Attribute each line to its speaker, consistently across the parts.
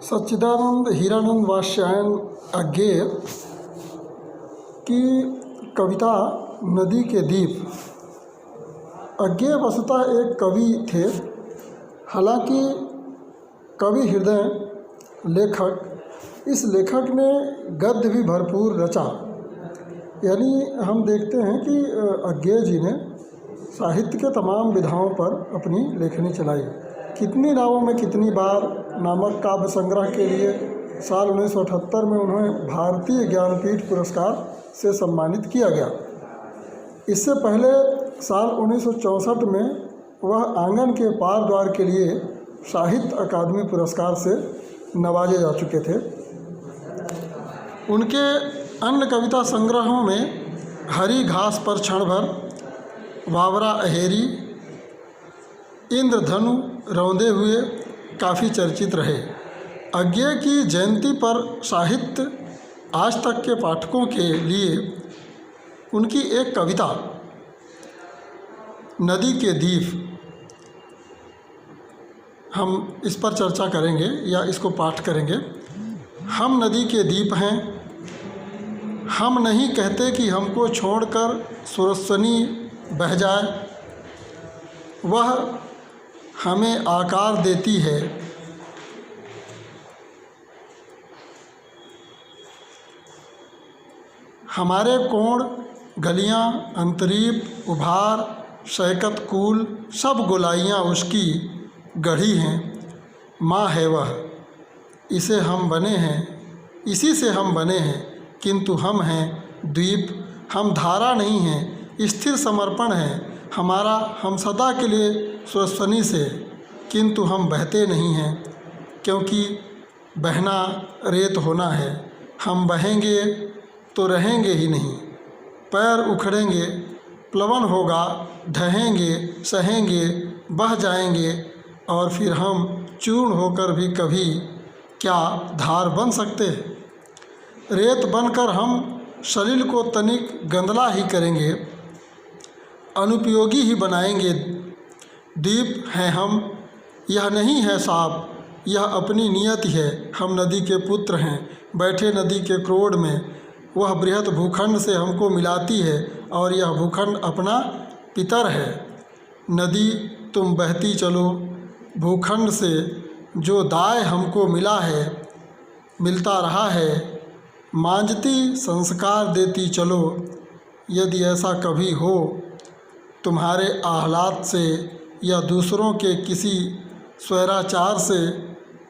Speaker 1: सच्चिदानंद हीरानंद वात्स्यायन अज्ञेय की कविता नदी के दीप। अज्ञेय वस्तुतः एक कवि थे। हालांकि कवि हृदय लेखक, इस लेखक ने गद्य भी भरपूर रचा। यानी हम देखते हैं कि अज्ञेय जी ने साहित्य के तमाम विधाओं पर अपनी लेखनी चलाई। कितनी नावों में कितनी बार नामक काव्य संग्रह के लिए साल 1978 में उन्हें भारतीय ज्ञानपीठ पुरस्कार से सम्मानित किया गया। इससे पहले साल 1964 में वह आंगन के पार द्वार के लिए साहित्य अकादमी पुरस्कार से नवाजे जा चुके थे। उनके अन्य कविता संग्रहों में हरी घास पर क्षण भर, वावरा अहेरी, इंद्रधनु रौंदे हुए काफ़ी चर्चित रहे। अज्ञेय की जयंती पर साहित्य आज तक के पाठकों के लिए उनकी एक कविता नदी के दीप, हम इस पर चर्चा करेंगे या इसको पाठ करेंगे। हम नदी के दीप हैं, हम नहीं कहते कि हमको छोड़कर सुरसनी बह जाए। वह हमें आकार देती है, हमारे कोण, गलियां, अंतरीप, उभार, शैकत कूल, सब गोलाइयाँ उसकी गढ़ी हैं। माँ है वह, इसे हम बने हैं, इसी से हम बने हैं, किंतु हम हैं द्वीप। हम धारा नहीं हैं, स्थिर समर्पण है हमारा, हम सदा के लिए सुरसनी से, किंतु हम बहते नहीं हैं, क्योंकि बहना रेत होना है। हम बहेंगे तो रहेंगे ही नहीं, पैर उखड़ेंगे, प्लवन होगा, ढहेंगे, सहेंगे, बह जाएंगे, और फिर हम चूर्ण होकर भी कभी क्या धार बन सकते? रेत बनकर हम सलिल को तनिक गंदला ही करेंगे, अनुपयोगी ही बनाएंगे। द्वीप हैं हम, यह नहीं है साफ, यह अपनी नियति है। हम नदी के पुत्र हैं, बैठे नदी के क्रोड़ में। वह बृहत भूखंड से हमको मिलाती है, और यह भूखंड अपना पितर है। नदी तुम बहती चलो, भूखंड से जो दाय हमको मिला है, मिलता रहा है, मांझती संस्कार देती चलो। यदि ऐसा कभी हो तुम्हारे आह्लाद से या दूसरों के किसी स्वैराचार से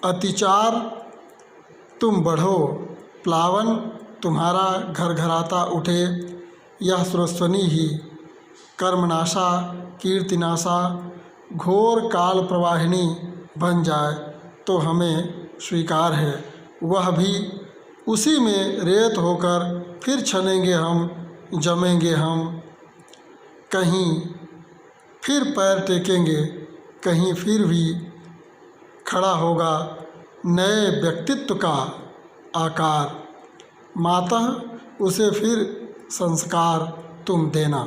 Speaker 1: अतिचार, तुम बढ़ो, प्लावन तुम्हारा घर घराता उठे। यह सुरस्वनी ही कर्मनाशा, कीर्तिनाशा, घोर काल प्रवाहिनी बन जाए तो हमें स्वीकार है। वह भी उसी में रेत होकर फिर छनेंगे हम, जमेंगे हम। कहीं फिर पैर टेकेंगे, कहीं फिर भी खड़ा होगा नए व्यक्तित्व का आकार। मातः उसे फिर संस्कार तुम देना।